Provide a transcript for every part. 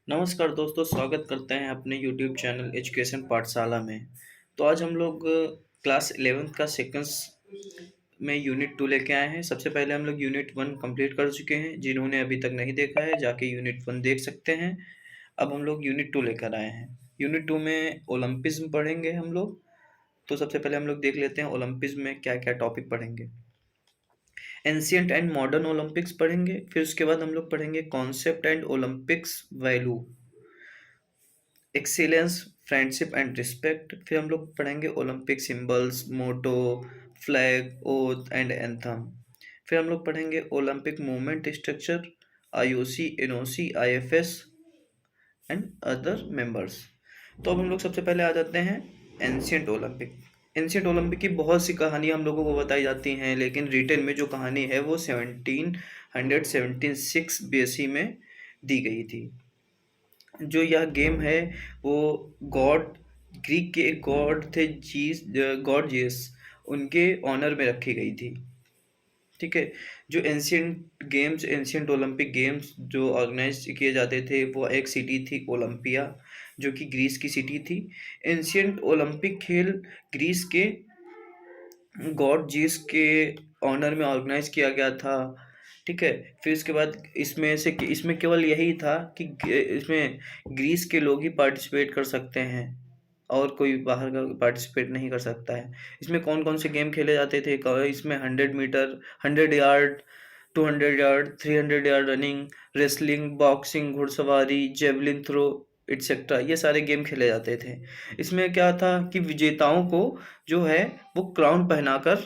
नमस्कार दोस्तों, स्वागत करते हैं अपने यूट्यूब चैनल एजुकेशन पाठशाला में। तो आज हम लोग क्लास 11th का सेकंड्स में यूनिट 2 लेके आए हैं। सबसे पहले हम लोग यूनिट 1 कंप्लीट कर चुके हैं। जिन्होंने अभी तक नहीं देखा है जाके यूनिट 1 देख सकते हैं। अब हम लोग यूनिट 2 लेकर आए हैं। यूनिट 2 में ओलंपिज्म पढ़ेंगे हम लोग। तो सबसे पहले हम लोग देख लेते हैं ओलंपिज्म में क्या क्या टॉपिक पढ़ेंगे। एंशियंट एंड मॉडर्न ओलंपिक्स पढ़ेंगे। फिर उसके बाद हम लोग पढ़ेंगे concept and Olympics value, excellence, friendship and respect. फिर हम लोग पढ़ेंगे Olympic symbols, motto, flag, oath and anthem. फिर हम लोग पढ़ेंगे Olympic movement structure, IOC, NOC, IFS and other members. तो अब हम लोग सबसे पहले आ जाते हैं एंशियंट ओलंपिक। एंशियंट ओलंपिक की बहुत सी कहानी हम लोगों को बताई जाती हैं, लेकिन रिटेन में जो कहानी है वो 1776 बीसी में दी गई थी। जो यह गेम है वो गॉड, ग्रीक के एक गॉड थे जीस, गॉड जीस, उनके ऑनर में रखी गई थी। ठीक है। जो एंशियंट ओलंपिक गेम्स जो ऑर्गेनाइज किए जाते थे वो एक सिटी थी ओलंपिया, जो कि ग्रीस की सिटी थी। एंशियंट ओलंपिक खेल ग्रीस के गॉड जीस के ऑनर में ऑर्गेनाइज किया गया था। ठीक है। फिर इसके बाद इसमें केवल यही था कि इसमें ग्रीस के लोग ही पार्टिसिपेट कर सकते हैं और कोई बाहर का पार्टिसिपेट नहीं कर सकता है। इसमें कौन कौन से गेम खेले जाते थे? इसमें 100 metre, 100 yard, 200 yard, 300 yard running, wrestling, boxing, घुड़सवारी, जेवलिन थ्रो एटसेट्रा, ये सारे गेम खेले जाते थे। इसमें क्या था कि विजेताओं को जो है वो क्राउन पहनाकर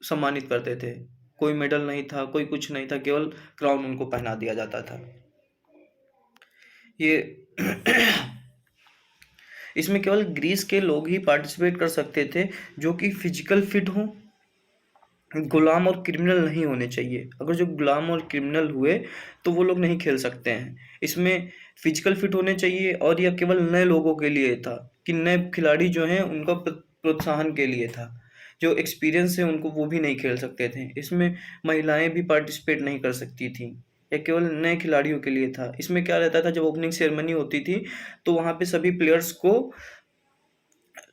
सम्मानित करते थे। कोई मेडल नहीं था, कोई कुछ नहीं था, केवल क्राउन उनको पहना दिया जाता था। ये इसमें केवल ग्रीस के लोग ही पार्टिसिपेट कर सकते थे जो कि फिजिकल फिट हों, गुलाम और क्रिमिनल नहीं होने चाहिए। अगर जो गुलाम और क्रिमिनल हुए तो वो लोग नहीं खेल सकते हैं। इसमें फिजिकल फिट होने चाहिए और यह केवल नए लोगों के लिए था कि नए खिलाड़ी जो हैं उनका प्रोत्साहन के लिए था। जो एक्सपीरियंस है उनको वो भी नहीं खेल सकते थे। इसमें महिलाएं भी पार्टिसिपेट नहीं कर सकती थी। यह केवल नए खिलाड़ियों के लिए था। इसमें क्या रहता था, जब ओपनिंग सेरेमनी होती थी तो वहाँ पे सभी प्लेयर्स को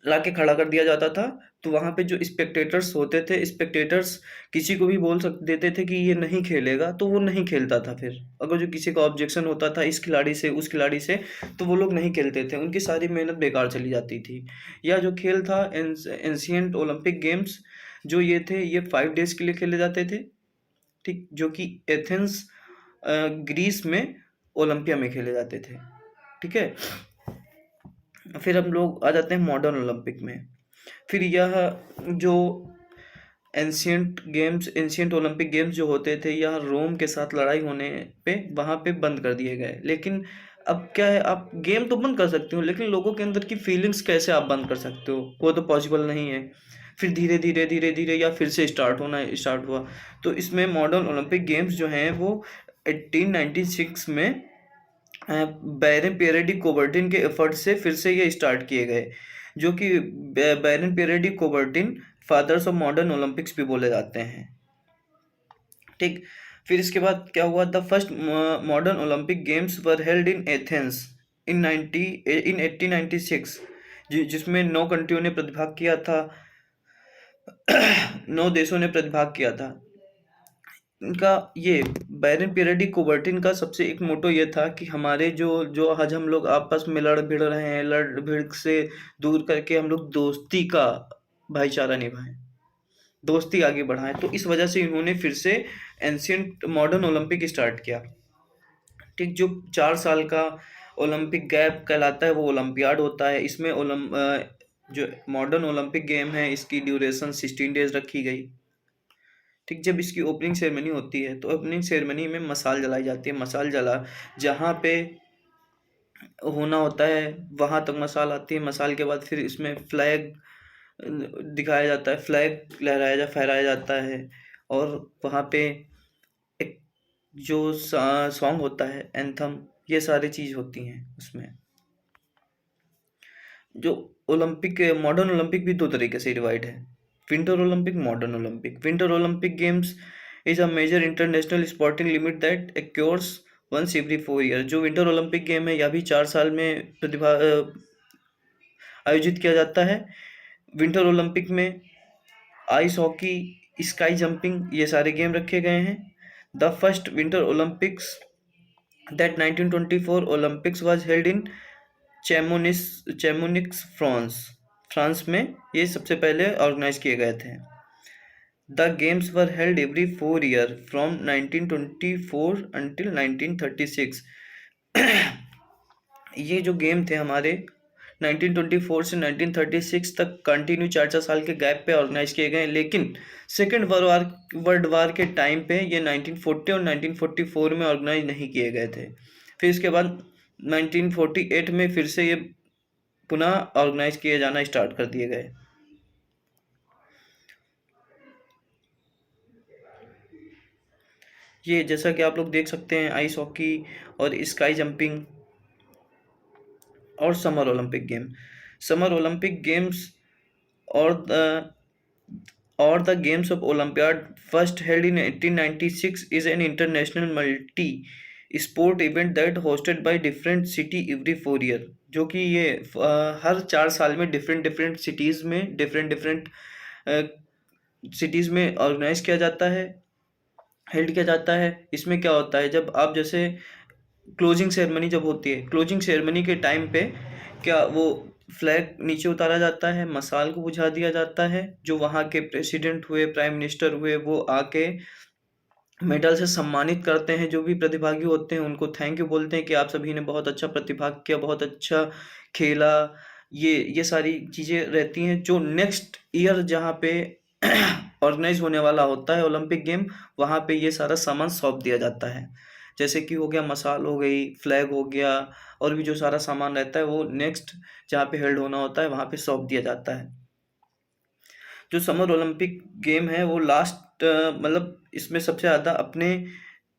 लाके खड़ा कर दिया जाता था। तो वहाँ पे जो स्पेक्टेटर्स होते थे, स्पेक्टेटर्स किसी को भी बोल सक देते थे कि ये नहीं खेलेगा, तो वो नहीं खेलता था। फिर अगर जो किसी का ऑब्जेक्शन होता था इस खिलाड़ी से उस खिलाड़ी से, तो वो लोग नहीं खेलते थे, उनकी सारी मेहनत बेकार चली जाती थी। यह जो खेल था एंशियंट ओलंपिक गेम्स, जो ये थे ये 5 डेज के लिए खेले जाते थे। ठीक, जो कि एथेंस ग्रीस में ओलंपिया में खेले जाते थे। ठीक है। फिर हम लोग आ जाते हैं मॉडर्न ओलंपिक में। फिर यह जो एंशियंट ओलंपिक गेम्स जो होते थे यह रोम के साथ लड़ाई होने पे वहाँ पे बंद कर दिए गए। लेकिन अब क्या है, आप गेम तो बंद कर सकते हो लेकिन लोगों के अंदर की फीलिंग्स कैसे आप बंद कर सकते हो? वो तो पॉसिबल नहीं है। फिर धीरे धीरे धीरे धीरे या फिर से स्टार्ट हुआ। तो इसमें मॉडर्न ओलंपिक गेम्स जो हैं वो 1896 में बैरन पेरेडी कोबर्टिन के एफर्ट से फिर से ये स्टार्ट किए गए, जो कि Baron Pierre de Coubertin fathers of modern Olympics भी बोले जाते हैं। ठीक। फिर इसके बाद क्या हुआ, the first modern Olympic games were held in Athens in 1896, जिसमें 9 कंट्रियों ने प्रतिभाग किया था। 9 देशों ने प्रतिभाग किया था। इनका ये बैरन पेरेडी कोबर्टिन का सबसे एक मोटो ये था कि हमारे जो जो आज हम लोग आपस में लड़ भिड़ रहे हैं, लड़ भिड़ से दूर करके हम लोग दोस्ती का भाईचारा निभाएं, दोस्ती आगे बढ़ाएं। तो इस वजह से इन्होंने फिर से एंशियंट मॉडर्न ओलंपिक स्टार्ट किया। ठीक। जो 4 साल का ओलंपिक गैप कहलाता है वो ओलंपियाड होता है। इसमें जो मॉडर्न ओलंपिक गेम है इसकी ड्यूरेशन 16 डेज रखी गई। ठीक। जब इसकी ओपनिंग सेरेमनी होती है तो ओपनिंग सेरेमनी में मशाल जलाई जाती है। मशाल जला जहाँ पे होना होता है वहाँ तक मशाल आती है। मशाल के बाद फिर इसमें फ्लैग दिखाया जाता है, फ्लैग फहराया जाता है। और वहाँ पे एक जो सॉन्ग होता है एंथम, ये सारी चीज़ होती हैं उसमें। जो मॉडर्न ओलंपिक भी 2 तरीके से डिवाइड है, winter Olympic, modern Olympic. Winter Olympic games is a major international sporting limit that occurs once every 4 year. जो विंटर ओलंपिक गेम है यह भी 4 साल में आयोजित किया जाता है। विंटर ओलंपिक में आइस हॉकी, स्काई जंपिंग, ये सारे गेम रखे गए हैं। The first winter Olympics that 1924 Olympics was held in Chamonix, France. France में ये सबसे पहले ऑर्गेनाइज किए गए थे। The games were held every 4 year from 1924 until 1936। ये जो गेम थे हमारे 1924 से 1936 तक कंटिन्यू 4 4 साल के गैप पे ऑर्गेनाइज किए गए, लेकिन सेकेंड वर्ल्ड वार के टाइम पे ये 1940 और 1944 में ऑर्गेनाइज नहीं किए गए थे। फिर इसके बाद 1948 में फिर से ये पुनः ऑर्गेनाइज किए जाना स्टार्ट कर दिए गए। ये जैसा कि आप लोग देख सकते हैं, आइस हॉकी और स्काई जंपिंग और summer Olympic game. Summer Olympic games और the games of Olympiad first held in 1896 is an international multi sport event that hosted by different city every 4 year. जो कि ये हर 4 साल में डिफरेंट सिटीज़ में डिफरेंट सिटीज़ में ऑर्गेनाइज किया जाता है, हेल्ड किया जाता है। इसमें क्या होता है, जब आप जैसे क्लोजिंग सेरेमनी जब होती है, क्लोजिंग सेरेमनी के टाइम पे क्या वो फ्लैग नीचे उतारा जाता है, मसाल को बुझा दिया जाता है। जो वहाँ के प्रेसिडेंट हुए, प्राइम मिनिस्टर हुए, वो आके मेडल से सम्मानित करते हैं जो भी प्रतिभागी होते हैं, उनको थैंक यू बोलते हैं कि आप सभी ने बहुत अच्छा प्रतिभाग किया, बहुत अच्छा खेला। ये सारी चीज़ें रहती हैं। जो नेक्स्ट ईयर जहाँ पे ऑर्गेनाइज होने वाला होता है ओलंपिक गेम, वहाँ पे ये सारा सामान सौंप दिया जाता है। जैसे कि हो गया मसाल, हो गई फ्लैग, हो गया और भी जो सारा सामान रहता है वो नेक्स्ट जहाँ पे हेल्ड होना होता है वहाँ पे सौंप दिया जाता है। जो समर ओलंपिक गेम है वो लास्ट मतलब इसमें सबसे ज़्यादा अपने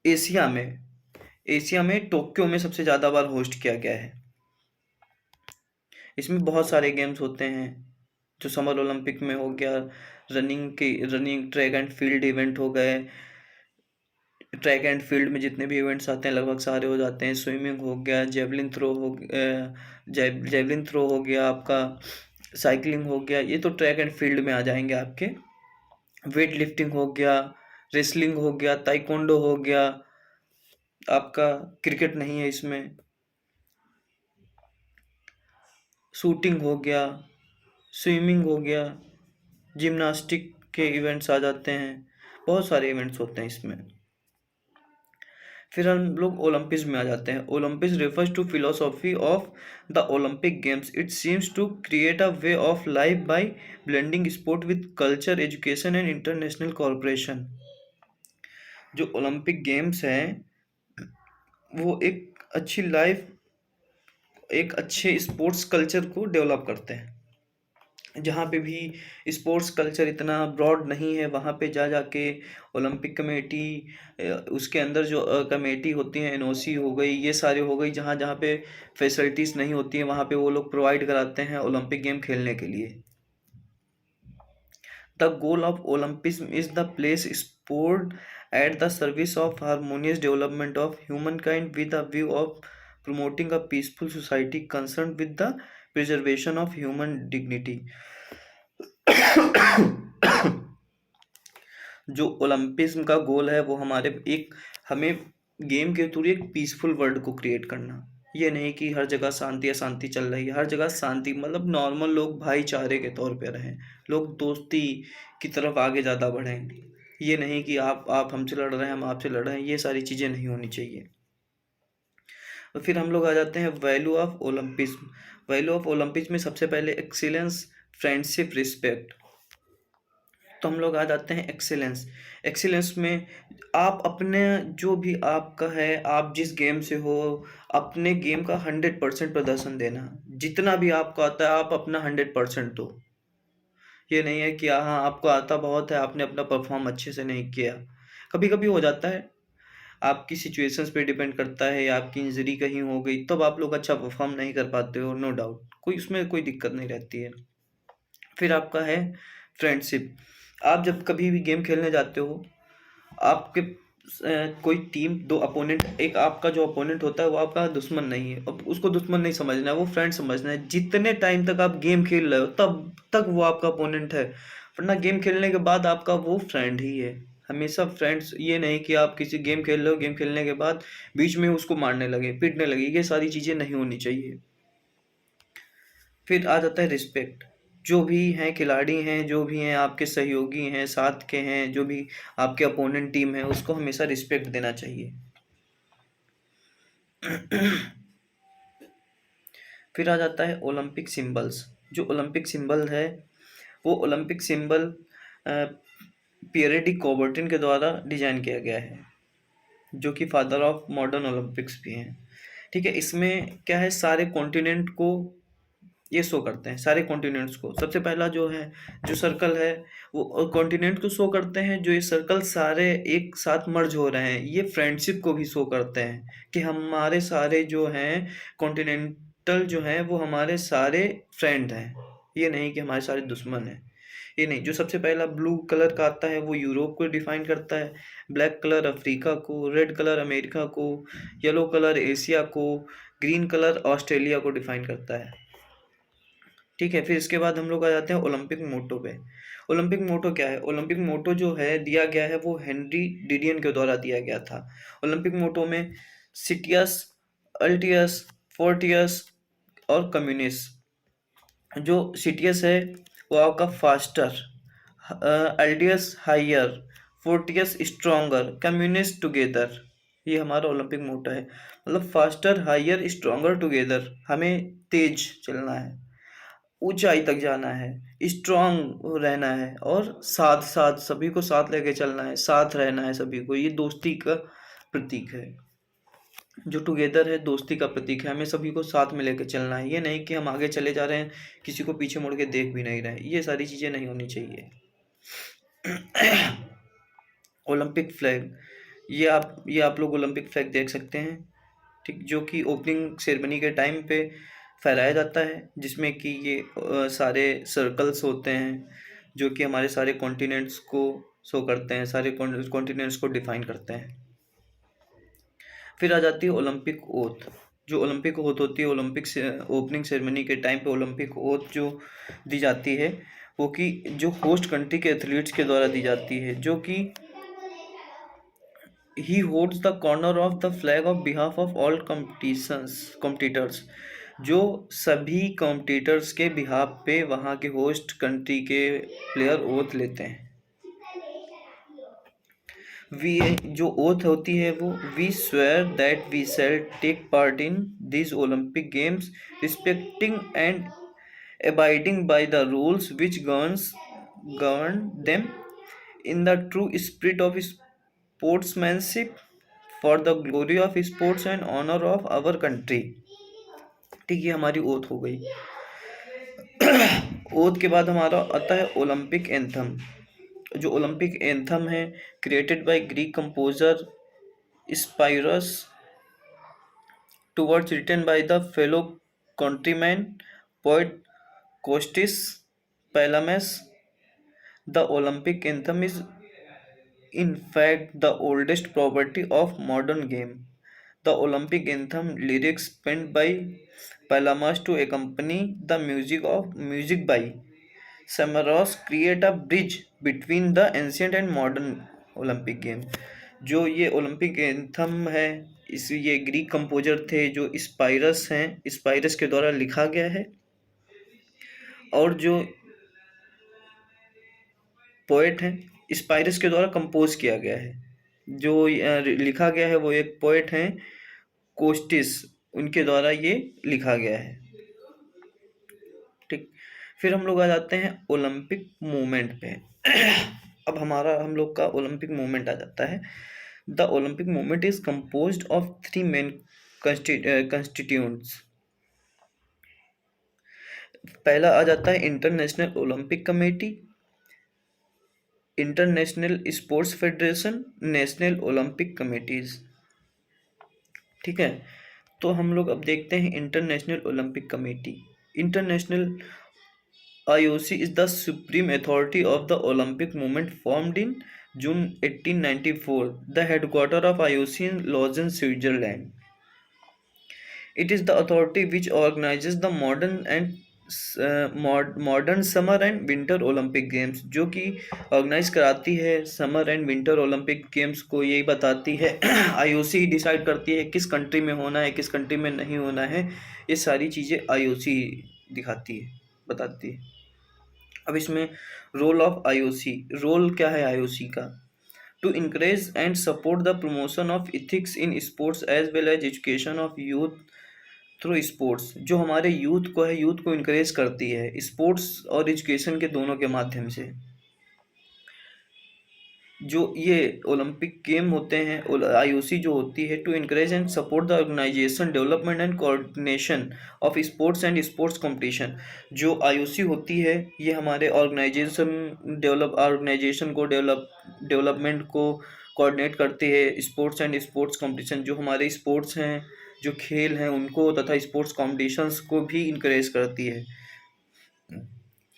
एशिया में टोक्यो में सबसे ज़्यादा बार होस्ट किया गया है। इसमें बहुत सारे गेम्स होते हैं। जो समर ओलंपिक में हो गया, running track and field event हो गए। ट्रैक एंड फील्ड में जितने भी इवेंट्स आते हैं लगभग सारे हो जाते हैं। स्विमिंग हो गया, जेवलिन थ्रो हो गया आपका, साइकिलिंग हो गया, ये तो ट्रैक एंड फील्ड में आ जाएंगे आपके। वेट लिफ्टिंग हो गया, रेसलिंग हो गया, ताइक्वांडो हो गया आपका, क्रिकेट नहीं है इसमें, शूटिंग हो गया, स्विमिंग हो गया, जिम्नास्टिक के इवेंट्स आ जाते हैं। बहुत सारे इवेंट्स होते हैं इसमें। फिर हम लोग ओलंपिक्स में आ जाते हैं। Olympics refers to philosophy of the Olympic games. It seems to create a way of life by blending sport with culture, education and international corporation. जो ओलंपिक गेम्स हैं वो एक अच्छी लाइफ, एक अच्छे स्पोर्ट्स कल्चर को डेवलप करते हैं। जहाँ पे भी स्पोर्ट्स कल्चर इतना ब्रॉड नहीं है वहाँ पे जा जाके ओलंपिक कमेटी, उसके अंदर जो कमेटी होती है, एनओसी हो गई, ये सारे हो गई, जहाँ जहाँ पे फैसिलिटीज़ नहीं होती हैं वहाँ पे वो लोग प्रोवाइड कराते हैं ओलंपिक गेम खेलने के लिए। The goal of Olympics is the place sport at the service of harmonious development of human kind with a view of promoting a peaceful society concerned with the preservation of human dignity। जो ओलंपिज्म का गोल है वो हमें game के through एक peaceful world को create करना। ये नहीं कि हर जगह शांति अशांति चल रही है, हर जगह शांति मतलब नॉर्मल लोग भाईचारे के तौर पे रहें, लोग दोस्ती की तरफ आगे ज़्यादा बढ़ें। ये नहीं कि आप हमसे लड़ रहे हैं, हम आपसे लड़ रहे हैं, ये सारी चीज़ें नहीं होनी चाहिए। तो फिर हम लोग आ जाते हैं वैल्यू ऑफ ओलंपिज्म। वैल्यू ऑफ ओलंपिज्म में सबसे पहले एक्सीलेंस, फ्रेंडशिप, रिस्पेक्ट। तो हम लोग आ जाते हैं एक्सीलेंस। एक्सीलेंस में आप अपने जो भी आपका है, आप जिस गेम से हो, अपने गेम का 100% प्रदर्शन देना। जितना भी आपको आता है आप अपना 100% दो। ये नहीं है कि हाँ आपको आता बहुत है, आपने अपना परफॉर्म अच्छे से नहीं किया। कभी कभी हो जाता है, आपकी सिचुएशंस पे डिपेंड करता है, या आपकी इंजरी कहीं हो गई तब आप लोग अच्छा परफॉर्म नहीं कर पाते हो, नो डाउट, कोई उसमें कोई दिक्कत नहीं रहती है। फिर आपका है फ्रेंडशिप। आप जब कभी भी गेम खेलने जाते हो, आपके कोई टीम, दो अपोनेंट, एक आपका जो अपोनेंट होता है वो आपका दुश्मन नहीं है, अब उसको दुश्मन नहीं समझना है, वो फ्रेंड समझना है। जितने टाइम तक आप गेम खेल रहे हो तब तक वो आपका अपोनेंट है, वरना गेम खेलने के बाद आपका वो फ्रेंड ही है। हमेशा फ्रेंड्स, ये नहीं कि आप किसी गेम खेल रहे हो, गेम खेलने के बाद बीच में उसको मारने लगे, पीटने लगे, ये सारी चीज़ें नहीं होनी चाहिए। फिर आ जाता है रिस्पेक्ट। जो भी हैं खिलाड़ी हैं, जो भी हैं आपके सहयोगी हैं, साथ के हैं, जो भी आपके अपोनेंट टीम है, उसको हमेशा रिस्पेक्ट देना चाहिए। फिर आ जाता है ओलंपिक सिंबल्स। जो ओलंपिक सिंबल है वो ओलंपिक सिंबल पियरे डी कॉबर्टिन के द्वारा डिजाइन किया गया है, जो कि फादर ऑफ मॉडर्न ओलंपिक्स भी हैं। ठीक है, इसमें क्या है, सारे कॉन्टिनेंट को ये शो करते हैं, सारे कॉन्टिनेंट्स को। सबसे पहला जो है, जो सर्कल है, वो कॉन्टिनेंट को शो करते हैं। जो ये सर्कल सारे एक साथ मर्ज हो रहे हैं, ये फ्रेंडशिप को भी शो करते हैं कि हमारे सारे जो हैं कॉन्टिनेंटल जो हैं वो हमारे सारे फ्रेंड हैं, ये नहीं कि हमारे सारे दुश्मन हैं। ये नहीं, जो सबसे पहला ब्लू कलर का आता है वो यूरोप को डिफाइन करता है, ब्लैक कलर अफ्रीका को, रेड कलर अमेरिका को, येलो कलर एशिया को, ग्रीन कलर ऑस्ट्रेलिया को डिफाइन करता है। ठीक है, फिर इसके बाद हम लोग आ जाते हैं ओलंपिक मोटो पे। ओलंपिक मोटो क्या है? ओलंपिक मोटो जो है दिया गया है वो हेनरी डिडियन के द्वारा दिया गया था। ओलंपिक मोटो में सिटियस, अल्टियस, फोर्टियस और कम्युनिस। जो सिटियस है वो आपका faster, Altius higher, Fortius stronger, communist together. ये हमारा ओलंपिक मोटो है, मतलब फास्टर, हायर, स्ट्रोंगर, टुगेदर। हमें तेज चलना है, ऊंचाई तक जाना है, स्ट्रांग रहना है और साथ साथ सभी को साथ लेके चलना है, साथ रहना है सभी को। ये दोस्ती का प्रतीक है। जो टुगेदर है दोस्ती का प्रतीक है, हमें सभी को साथ में लेके चलना है। ये नहीं कि हम आगे चले जा रहे हैं, किसी को पीछे मुड़ के देख भी नहीं रहे, ये सारी चीज़ें नहीं होनी चाहिए। ओलंपिक फ्लैग, ये आप लोग ओलंपिक फ्लैग देख सकते हैं, ठीक, जो कि ओपनिंग सेरेमनी के टाइम पे फहराया जाता है, जिसमें कि ये सारे सर्कल्स होते हैं जो कि हमारे सारे कॉन्टिनेंट्स को शो करते हैं, सारे कॉन्टिनेंट्स को डिफाइन करते हैं। फिर आ जाती है ओलंपिक ओथ। जो ओलंपिक ओथ होती है, ओलंपिक से ओपनिंग सेरेमनी के टाइम पे ओलंपिक ओथ जो दी जाती है वो कि जो होस्ट कंट्री के एथलीट्स के द्वारा दी जाती है, जो कि he holds the corner of the flag of behalf of all competitors। जो सभी कॉम्पिटिटर्स के बिहाफ पे वहाँ के होस्ट कंट्री के प्लेयर ओथ लेते हैं। वी जो ओथ होती है वो, we swear that we shall take part in this Olympic games respecting and abiding by the rules which govern them in the true spirit of sportsmanship for the glory of sports and honor of our country। ठीक, ये हमारी oath हो गई। Oath के बाद हमारा आता है ओलंपिक एंथम। जो ओलंपिक एंथम है, created by Greek composer Spyros towards, written by the fellow countryman poet Kostis Palamas. The Olympic anthem is in fact the oldest property of modern game। The Olympic anthem lyrics penned by Palamas to accompany the music by Samaras create a bridge between the ancient and modern Olympic game। जो ये Olympic anthem है, इस ये Greek composer थे जो स्पाइरस हैं, स्पाइरस के द्वारा लिखा गया है, और जो पोएट हैं स्पाइरस के द्वारा कंपोज किया गया है। जो लिखा गया है वो एक पोएट हैं कोस्टिस, उनके द्वारा ये लिखा गया है। ठीक, फिर हम लोग आ जाते हैं ओलंपिक मूवमेंट पे। अब हम लोग का ओलंपिक मूवमेंट आ जाता है। The Olympic movement is composed of 3 main constituents. पहला आ जाता है international Olympic committee, international sports federation, national Olympic committees. ठीक है, तो हम लोग अब देखते हैं international Olympic committee. International IOC is the supreme authority of the Olympic movement formed in June 1894, the headquarters of IOC in Lausanne, Switzerland. It is the authority which organizes the modern summer and winter Olympic games, जो कि organise कराती है summer and winter Olympic games को। यही बताती है IOC decide करती है किस कंट्री में होना है, किस कंट्री में नहीं होना है। ये सारी चीज़ें आईओसी दिखाती है, बताती है। अब इसमें रोल ऑफ आईओसी, रोल क्या है आईओसी का? To encourage and support the promotion of ethics in sports as well as education of youth through sports. जो हमारे यूथ को है, यूथ को इंकरेज करती है स्पोर्ट्स और एजुकेशन के दोनों के माध्यम से। जो ये ओलंपिक गेम होते हैं, आईओसी जो होती है, to encourage and support the organisation development and coordination of sports and sports competition. जो आईओसी होती है ये हमारे ऑर्गेनाइजेशन को डेवलपमेंट को कोऑर्डिनेट करती है, स्पोर्ट्स एंड स्पोर्ट्स कंपटीशन, जो हमारे स्पोर्ट्स हैं, जो खेल हैं उनको, तथा स्पोर्ट्स कॉम्पिटिशन्स को भी इंकरेज करती है।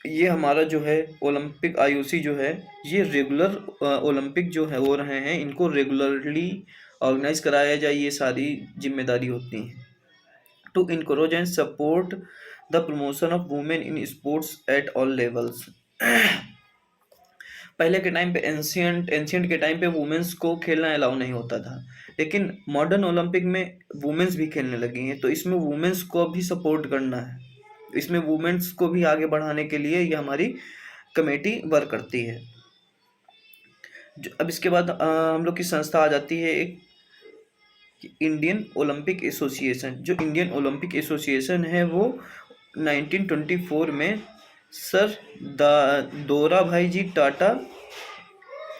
ये हमारा जो है ओलंपिक आईओसी जो है, ये रेगुलर ओलंपिक जो है हो रहे हैं, इनको रेगुलरली ऑर्गेनाइज कराया जाए, ये सारी जिम्मेदारी होती हैं। To encourage and support the promotion of women in sports at all levels. पहले के टाइम पे एंशियंट के टाइम पे वुमेन्स को खेलना अलाउ नहीं होता था, लेकिन मॉडर्न ओलंपिक में वुमेन्स भी खेलने लगी हैं, तो इसमें वुमेन्स को भी सपोर्ट करना है, इसमें वुमेन्स को भी आगे बढ़ाने के लिए ये हमारी कमेटी वर्क करती है। अब इसके बाद हम लोग की संस्था आ जाती है एक इंडियन ओलंपिक एसोसिएशन। जो इंडियन ओलंपिक एसोसिएशन है वो 1924 में सर दोराभाई जी टाटा,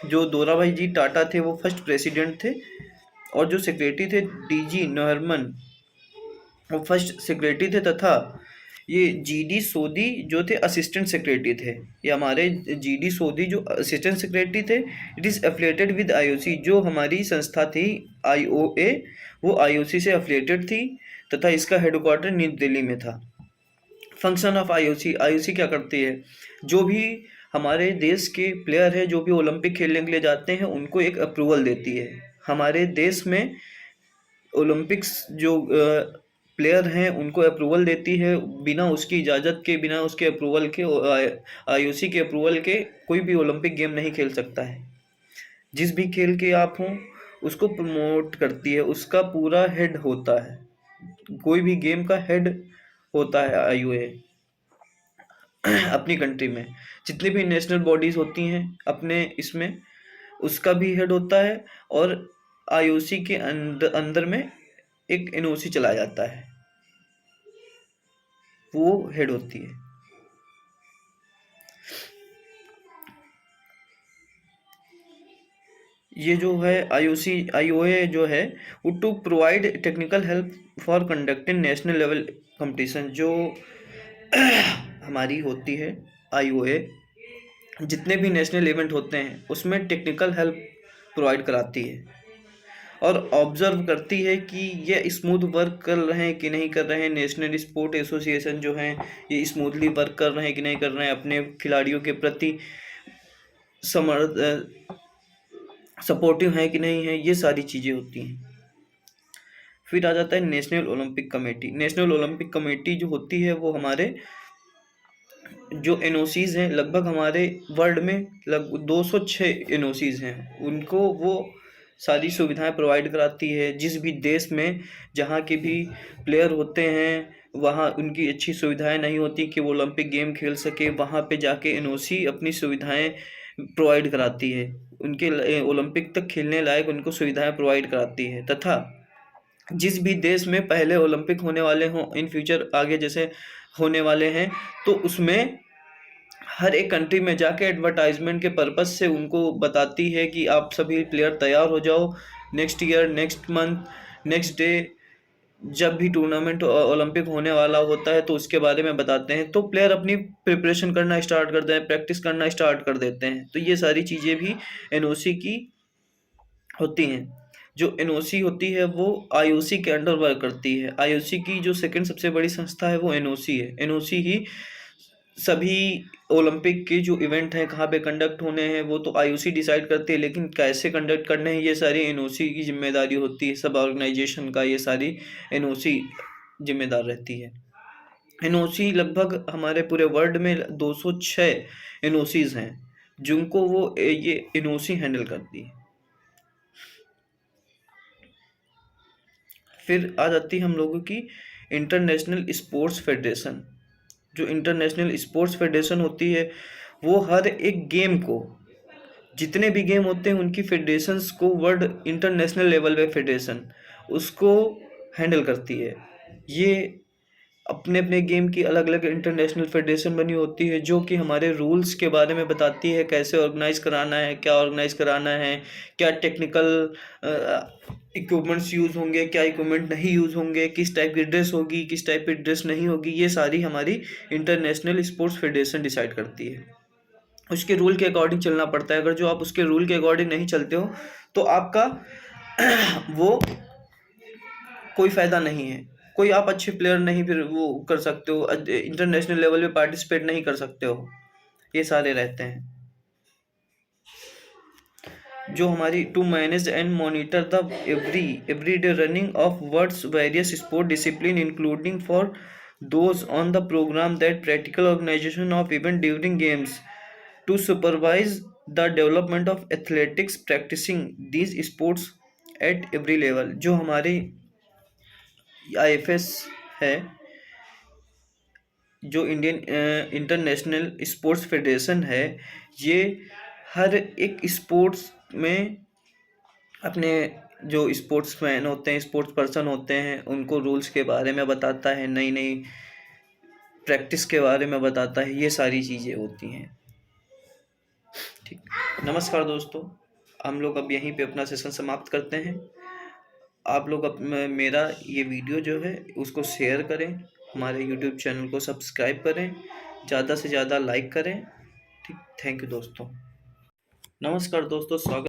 जो दोराभाई जी टाटा थे वो फर्स्ट प्रेसिडेंट थे, और जो सेक्रेटरी थे डीजी नॉर्मन, वो फर्स्ट सेक्रेटरी थे, तथा ये जीडी सोदी जो थे असिस्टेंट सेक्रेटरी थे। ये हमारे जीडी सोदी जो असिस्टेंट सेक्रेटरी थे। It is affiliated with IOC, जो हमारी संस्था थी आईओए, वो आईओसी से एफिलेटेड थी, तथा इसका हेडक्वार्टर न्यू दिल्ली में था। फंक्शन ऑफ आईओसी, आईओसी क्या करती है? जो भी हमारे देश के प्लेयर हैं, जो भी ओलंपिक खेलने के लिए जाते हैं, उनको एक अप्रूवल देती है। हमारे देश में ओलंपिक्स जो प्लेयर हैं उनको अप्रूवल देती है, बिना उसकी इजाज़त के, बिना उसके अप्रूवल के, आईओसी के अप्रूवल के कोई भी ओलंपिक गेम नहीं खेल सकता है। जिस भी खेल के आप हों उसको प्रमोट करती है, उसका पूरा हेड होता है, कोई भी गेम का हेड होता है आईओए। अपनी कंट्री में जितनी भी नेशनल बॉडीज़ होती हैं अपने इसमें, उसका भी हेड होता है, और आईओसी के अंदर में एक एनओसी चलाया जाता है, वो हेड होती है। ये जो है आईओसी आईओए जो है वो to provide technical help for conducting national level competition. जो हमारी होती है आईओए, जितने भी नेशनल इवेंट होते हैं उसमें टेक्निकल हेल्प प्रोवाइड कराती है, और ऑब्जर्व करती है कि ये स्मूथ वर्क कर रहे हैं कि नहीं कर रहे हैं। नेशनल स्पोर्ट एसोसिएशन जो हैं ये स्मूथली वर्क कर रहे हैं कि नहीं कर रहे हैं, अपने खिलाड़ियों के प्रति सपोर्टिव है कि नहीं है, ये सारी चीज़ें होती हैं। फिर आ जाता है national Olympic committee. National Olympic committee जो होती है वो हमारे जो एनओसीज़ हैं, लगभग हमारे वर्ल्ड में लगभग 206 एनओसीज़ हैं, उनको वो सारी सुविधाएं प्रोवाइड कराती है। जिस भी देश में जहाँ के भी प्लेयर होते हैं वहाँ उनकी अच्छी सुविधाएं नहीं होती कि वो ओलंपिक गेम खेल सके, वहाँ पे जाके एनओसी अपनी सुविधाएं प्रोवाइड कराती है, उनके ओलंपिक तक खेलने लायक उनको सुविधाएं प्रोवाइड कराती है। तथा जिस भी देश में पहले ओलंपिक होने वाले हों, इन फ्यूचर आगे जैसे होने वाले हैं, तो उसमें हर एक कंट्री में जाके एडवर्टाइजमेंट के पर्पस से उनको बताती है कि आप सभी प्लेयर तैयार हो जाओ, next year, next month, next day, जब भी टूर्नामेंट ओलंपिक होने वाला होता है तो उसके बारे में बताते हैं, तो प्लेयर अपनी प्रिपरेशन करना स्टार्ट कर दें, प्रैक्टिस करना स्टार्ट कर देते हैं। तो ये सारी चीज़ें भी एनओसी की होती हैं। जो एनओसी होती है वो आईओसी के अंडर वर्क करती है। आईओसी की जो सेकंड सबसे बड़ी संस्था है वो एनओसी है। एनओसी ही सभी ओलंपिक के जो इवेंट हैं कहाँ पे कंडक्ट होने हैं वो तो आईओसी डिसाइड करती है, लेकिन कैसे कंडक्ट करने हैं ये सारी एनओसी की जिम्मेदारी होती है। सब ऑर्गेनाइजेशन का ये सारी एनओसी जिम्मेदार रहती है। एनओसी लगभग हमारे पूरे वर्ल्ड में 206 एनओसीज हैं जिनको वो ये एनओसी हैंडल करती है। फिर आ जाती है हम लोगों की इंटरनेशनल स्पोर्ट्स फेडरेशन। जो इंटरनेशनल स्पोर्ट्स फेडरेशन होती है वो हर एक गेम को, जितने भी गेम होते हैं उनकी फेडरेशंस को, वर्ल्ड इंटरनेशनल लेवल पे फेडरेशन उसको हैंडल करती है। ये अपने अपने गेम की अलग अलग इंटरनेशनल फेडरेशन बनी होती है जो कि हमारे रूल्स के बारे में बताती है, कैसे ऑर्गेनाइज कराना है, क्या ऑर्गेनाइज कराना है, क्या टेक्निकल इक्विपमेंट्स यूज़ होंगे, क्या इक्विपमेंट नहीं यूज़ होंगे, किस टाइप की ड्रेस होगी, किस टाइप की ड्रेस नहीं होगी। ये सारी हमारी इंटरनेशनल स्पोर्ट्स फेडरेशन डिसाइड करती है। उसके रूल के अकॉर्डिंग चलना पड़ता है। अगर जो आप उसके रूल के अकॉर्डिंग नहीं चलते हो तो आपका वो कोई फ़ायदा नहीं है। कोई आप अच्छे प्लेयर नहीं फिर वो कर सकते हो, इंटरनेशनल लेवल पे पार्टिसिपेट नहीं कर सकते हो। ये सारे रहते हैं जो हमारी to manage and monitor the every day running of words various sport discipline including for those on the program that practical organisation of event during games to supervise the development of athletics practicing these sports at every level. जो हमारी IFS है, जो Indian international sports federation है, ये हर एक sports में अपने जो स्पोर्ट्समैन होते हैं, स्पोर्ट्स पर्सन होते हैं, उनको रूल्स के बारे में बताता है, नई नई प्रैक्टिस के बारे में बताता है। ये सारी चीज़ें होती हैं। ठीक, नमस्कार दोस्तों, हम लोग अब यहीं पे अपना सेशन समाप्त करते हैं। आप लोग मेरा ये वीडियो जो है उसको शेयर करें, हमारे यूट्यूब चैनल को सब्सक्राइब करें, ज़्यादा से ज़्यादा लाइक करें। ठीक, थैंक यू दोस्तों। नमस्कार दोस्तों, स्वागत